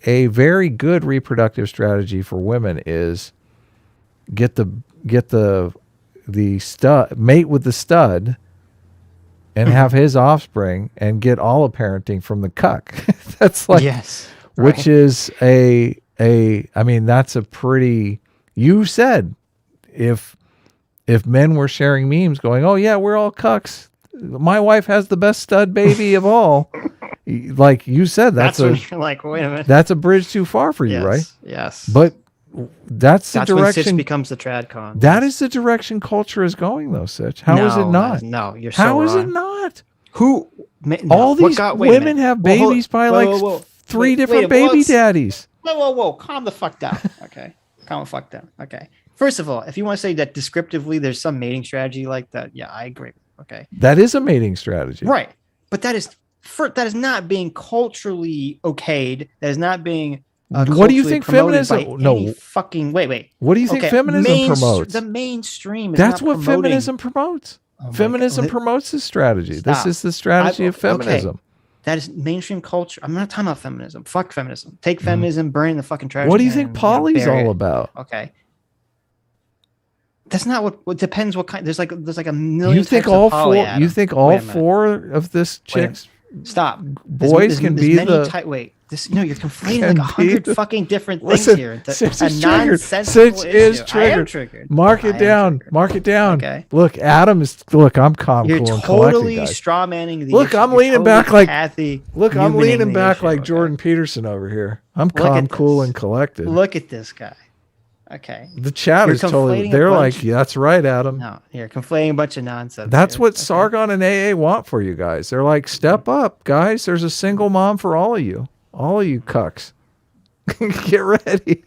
a very good reproductive strategy for women is get the stud, mate with the stud, and have his offspring, and get all of parenting from the CUCK. That's like, yes, which right. is I mean, that's a pretty, you said, if men were sharing memes going, oh yeah, we're all cucks, my wife has the best stud baby of all, like you said, that's when you're like, wait a minute, that's a bridge too far for you, right? Yes. But that's the when Sitch direction becomes the TradCon. that is the direction culture is going, though, Sitch. How is it not? No, you're so How wrong. is it not? Who? All these women have babies by like three different baby daddies. Whoa. Calm the fuck down. Okay. Calm the fuck down. Okay. First of all, if you want to say that descriptively, there's some mating strategy like that. Yeah, I agree. Okay. That is a mating strategy. Right. But that is not being culturally okayed. That is not being what do you think feminism? No, fucking wait. What do you think feminism promotes? The mainstream. That's what feminism promotes. Feminism promotes this strategy. Stop. This is the strategy of feminism. Okay. That is mainstream culture. I'm not talking about feminism. Fuck feminism. Take feminism, burn it in the fucking trash. What do you think poly's all about? Okay. That's not what depends what kind. There's like a million. You think all four? You think all four of this chicks? Stop. Boys can be the. You're conflating like 100 fucking different things here. Sitch is triggered. Sitch is triggered. Mark it down. Mark it down. Okay. Look, Adam is. Look, I'm calm, You're cool, and totally collected, straw manning the. Look, I'm leaning back like Kathy. Look, I'm leaning back like Jordan Peterson over here. I'm calm, cool, and collected. Look at this guy. Okay. The chat is totally. They're like, yeah, that's right, Adam. No, you're conflating a bunch of nonsense. That's what Sargon and AA want for you guys. They're like, step up, guys. There's a single mom for all of you. All of you cucks. Get ready.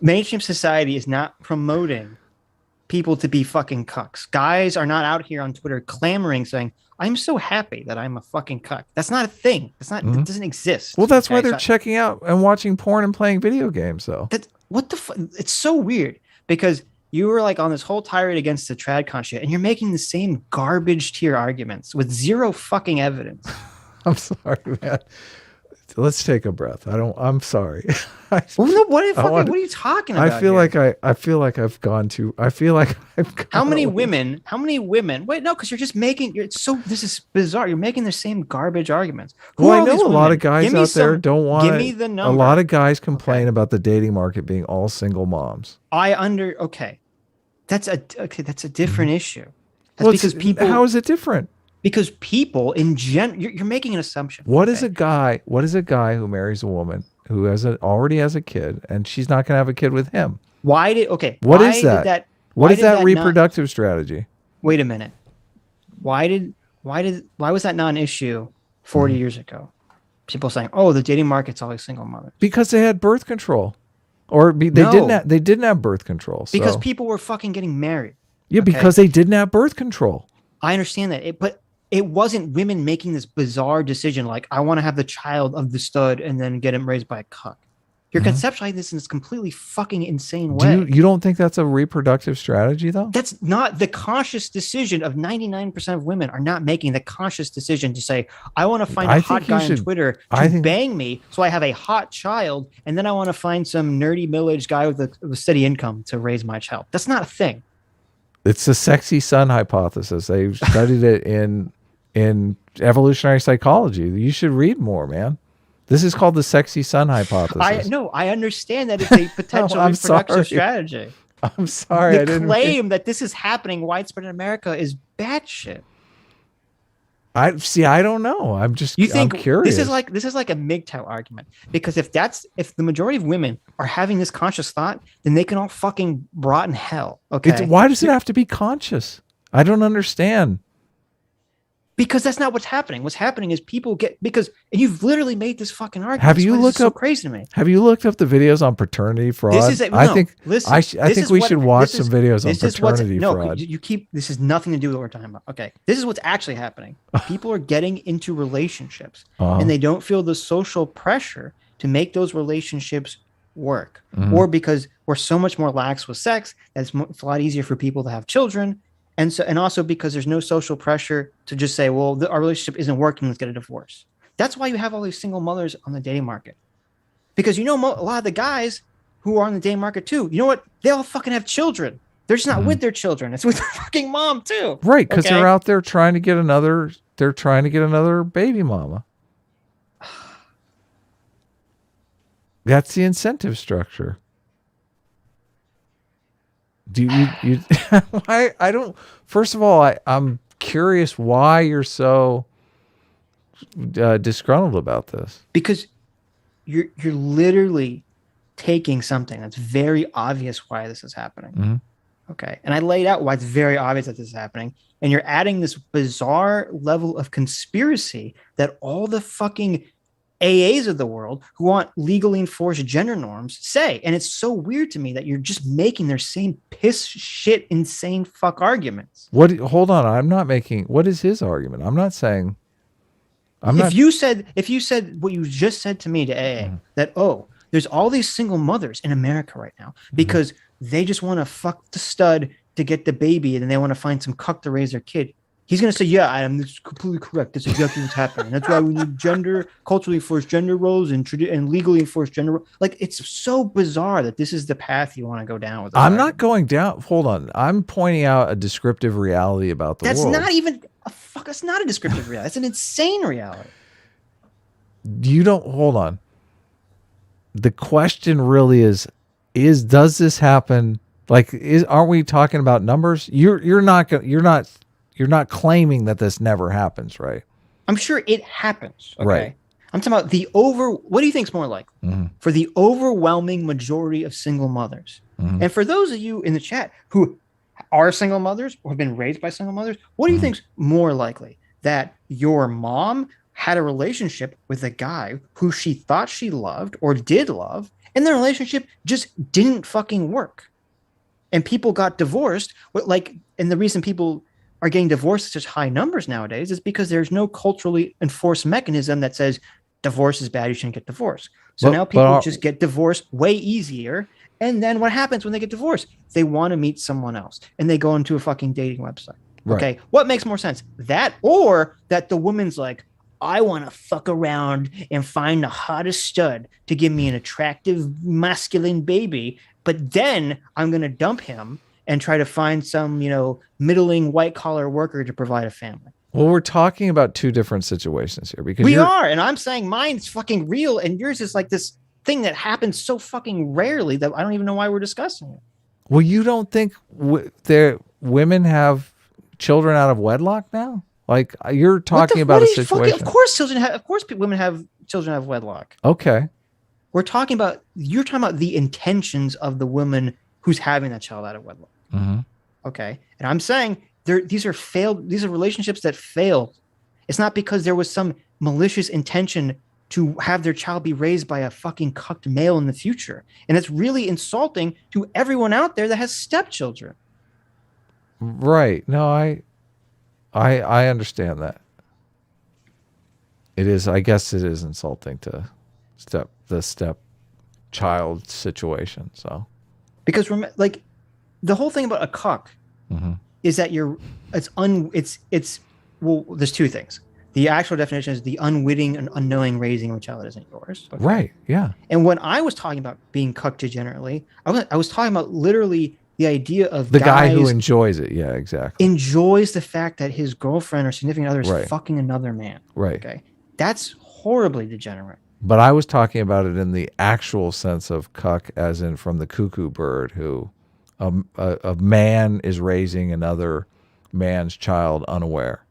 Mainstream society is not promoting people to be fucking cucks. Guys are not out here on Twitter clamoring saying, I'm so happy that I'm a fucking cuck. That's not a thing. That's not. It doesn't exist. Well, that's why they're checking out and watching porn and playing video games, though. What the fuck? It's so weird because you were like on this whole tirade against the TradCon shit, and you're making the same garbage tier arguments with zero fucking evidence. I'm sorry, man. Let's take a breath. I'm sorry. What are you talking about? I feel like I've gone too. I feel like I've gone. How many women? Wait, no, because you're just making. This is bizarre. You're making the same garbage arguments. Well, I know a lot of guys out there don't want. Give me the number. A lot of guys complain about the dating market being all single moms. Okay. That's a different issue. That's because people. How is it different? Because people in general, you're making an assumption. What is a guy who marries a woman who already has a kid and she's not going to have a kid with him? What is that? What is that reproductive strategy? Wait a minute. Why was that not an issue 40 years ago? People saying, "Oh, the dating market's always single mothers." Because they had birth control, or they didn't have birth control. So. Because people were fucking getting married. Yeah, because they didn't have birth control. I understand that, but it wasn't women making this bizarre decision like, I want to have the child of the stud and then get him raised by a cuck. You're conceptualizing this in this completely fucking insane way. You don't think that's a reproductive strategy, though? That's not the conscious decision of 99% of women are not making the conscious decision to say, I want to find a hot guy on Twitter to bang me so I have a hot child, and then I want to find some nerdy middle-aged guy with a steady income to raise my child. That's not a thing. It's the sexy son hypothesis. They studied it in evolutionary psychology. You should read more, man. This is called the sexy son hypothesis. I understand that it's a potential reproductive strategy. I'm sorry. The claim that this is happening widespread in America is batshit. I don't know. I'm curious. This is like a MGTOW argument, because if the majority of women are having this conscious thought, then they can all fucking rot in hell. Okay. Why does it have to be conscious? I don't understand. Because that's not what's happening. What's happening is people and you've literally made this fucking argument. Have you looked up? So crazy to me. Have you looked up the videos on paternity fraud? I think we should watch some videos on paternity fraud. This has nothing to do with what we're talking about. Okay, this is what's actually happening. People are getting into relationships, and they don't feel the social pressure to make those relationships work, or because we're so much more lax with sex, that it's a lot easier for people to have children. And also because there's no social pressure to just say, well, our relationship isn't working, let's get a divorce. That's why you have all these single mothers on the dating market. Because a lot of the guys who are on the dating market too, you know what? They all fucking have children. They're just not with their children. It's with their fucking mom too. Right, because they're out there trying to get another baby mama. That's the incentive structure. Do you I don't, first of all, I'm curious why you're so disgruntled about this. Because you're literally taking something that's very obvious why this is happening. Mm-hmm. Okay. And I laid out why it's very obvious that this is happening. And you're adding this bizarre level of conspiracy that all the fucking AAs of the world who want legally enforced gender norms say. And it's so weird to me that you're just making their same piss shit, insane fuck arguments. Hold on. I'm not making, what is his argument? I'm not saying, if you said what you just said to me to AA, that, oh, there's all these single mothers in America right now because they just want to fuck the stud to get the baby and then they want to find some cuck to raise their kid. He's going to say, yeah, Adam, that's completely correct. That's exactly what's happening. That's why we need culturally enforced gender roles and legally enforced gender roles. Like, it's so bizarre that this is the path you want to go down with. I'm not going down. Hold on. I'm pointing out a descriptive reality about the world. That's not even that's not a descriptive reality. That's an insane reality. Hold on. The question really is does this happen? Like, aren't we talking about numbers? You're not claiming that this never happens, right? I'm sure it happens. Okay. Right. I'm talking about what do you think is more likely? For the overwhelming majority of single mothers. And for those of you in the chat who are single mothers or have been raised by single mothers, what do you think is more likely? That your mom had a relationship with a guy who she thought she loved or did love, and the relationship just didn't fucking work. And people got divorced. And the reason people are getting divorced at such high numbers nowadays is because there's no culturally enforced mechanism that says divorce is bad, you shouldn't get divorced. So now people just get divorced way easier. And then what happens when they get divorced? They want to meet someone else and they go into a fucking dating website. Right. Okay. What makes more sense? That or that the woman's like, I want to fuck around and find the hottest stud to give me an attractive masculine baby, but then I'm going to dump him and try to find some, middling white collar worker to provide a family. Well, we're talking about two different situations here because we are. And I'm saying mine's fucking real. And yours is like this thing that happens so fucking rarely that I don't even know why we're discussing it. Well, you don't think women have children out of wedlock now? Like, you're talking about a situation. Of course, women have children out of wedlock. Okay. You're talking about the intentions of the woman who's having that child out of wedlock. Okay. And I'm saying these are relationships that failed. It's not because there was some malicious intention to have their child be raised by a fucking cucked male in the future. And it's really insulting to everyone out there that has stepchildren. Right. No, I understand that. It is, I guess it is insulting to the step child situation. So, because the whole thing about a cuck is that there's two things. The actual definition is the unwitting and unknowing raising of a child that isn't yours. Okay? Right. Yeah. And when I was talking about being cucked degenerately, I was talking about literally the idea of the guy who enjoys it. Yeah, exactly. Enjoys the fact that his girlfriend or significant other is right. fucking another man. Right. Okay. That's horribly degenerate. But I was talking about it in the actual sense of cuck, as in from the cuckoo bird, who a man is raising another man's child unaware.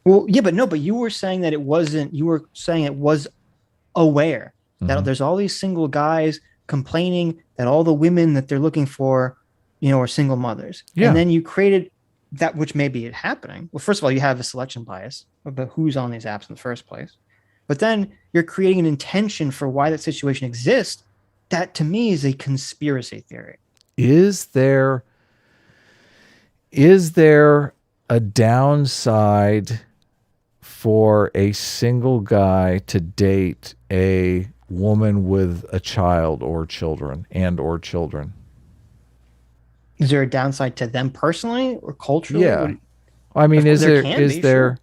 Well, yeah, but you were saying that it wasn't. You were saying it was aware that there's all these single guys complaining that all the women that they're looking for, are single mothers. Yeah. And then you created that, which may be it happening. Well, first of all, you have a selection bias about who's on these apps in the first place. But then you're creating an intention for why that situation exists. That to me is a conspiracy theory. Is there a downside for a single guy to date a woman with a child or children? Is there a downside to them personally or culturally? Yeah. I mean, is there?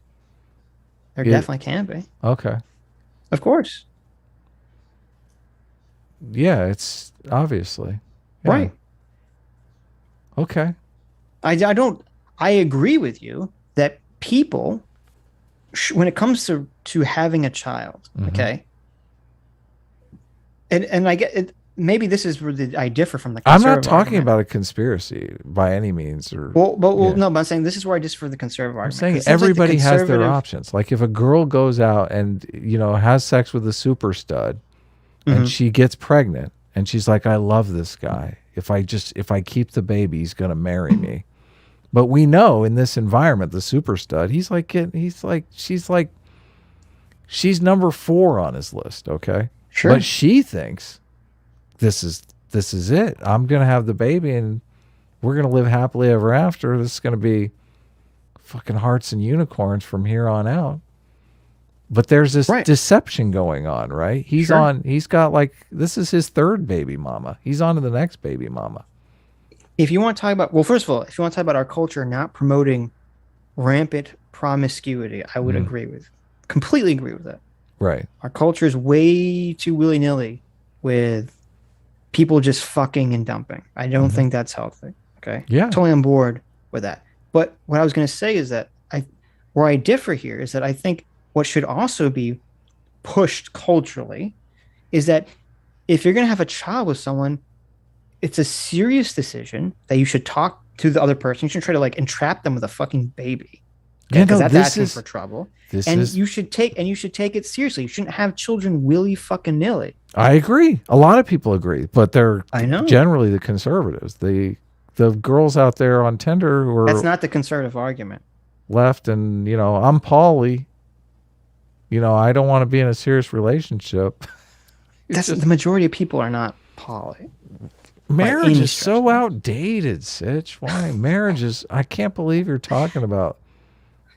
There definitely can be. Okay. Of course. Yeah, it's obviously. Yeah. Right. Okay. I agree with you that people, when it comes to having a child, okay, and I get it, maybe this is where I differ from the I'm conservative not talking argument. about a conspiracy by any means. Or no, but I'm saying this is where I differ from the conservative I'm argument. saying 'Cause it seems like the everybody has their conservative- options. Like if a girl goes out and has sex with a super stud, and she gets pregnant, and she's like, "I love this guy. If I keep the baby, he's gonna marry me." But we know in this environment, the super stud, she's number 4 on his list. Okay, Sure. But she thinks this is it. I'm gonna have the baby, and we're gonna live happily ever after. This is gonna be fucking hearts and unicorns from here on out. But there's this deception going on, right? He's got this is his 3rd baby mama. He's on to the next baby mama. If you want to talk about, well, first of all, if you want to talk about our culture not promoting rampant promiscuity, I would completely agree with that. Right. Our culture is way too willy-nilly with people just fucking and dumping. I don't think that's healthy. Okay. Yeah. Totally on board with that. But what I was going to say is that where I differ here is that I think what should also be pushed culturally is that if you're going to have a child with someone, it's a serious decision that you should talk to the other person. You shouldn't try to entrap them with a fucking baby. Okay? Because that's asking for trouble. You should take it seriously. You shouldn't have children willy fucking nilly. I agree. A lot of people agree, but they're generally the conservatives. The girls out there on Tinder who are that's not the conservative argument. Left and I'm poly. I don't want to be in a serious relationship. The majority of people are not poly. Marriage is so outdated, Sitch. Why? Marriage is, I can't believe you're talking about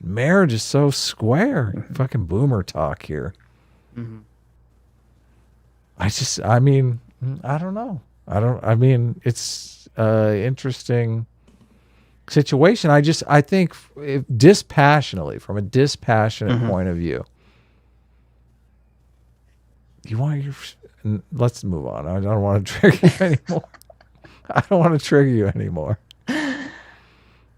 marriage is so square. Fucking boomer talk here. I don't know. It's interesting situation. I think dispassionately, from a dispassionate point of view, let's move on. I don't want to trigger you anymore. I don't want to trigger you anymore.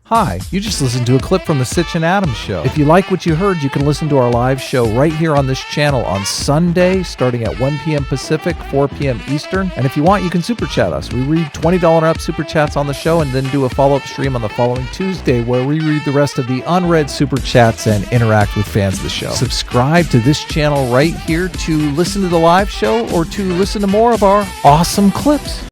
Hi, you just listened to a clip from the Sitch and Adams show. If you like what you heard, you can listen to our live show right here on this channel on Sunday, starting at 1 p.m. Pacific, 4 p.m. Eastern. And if you want, you can super chat us. We read $20 and up super chats on the show and then do a follow-up stream on the following Tuesday where we read the rest of the unread super chats and interact with fans of the show. Subscribe to this channel right here to listen to the live show or to listen to more of our awesome clips.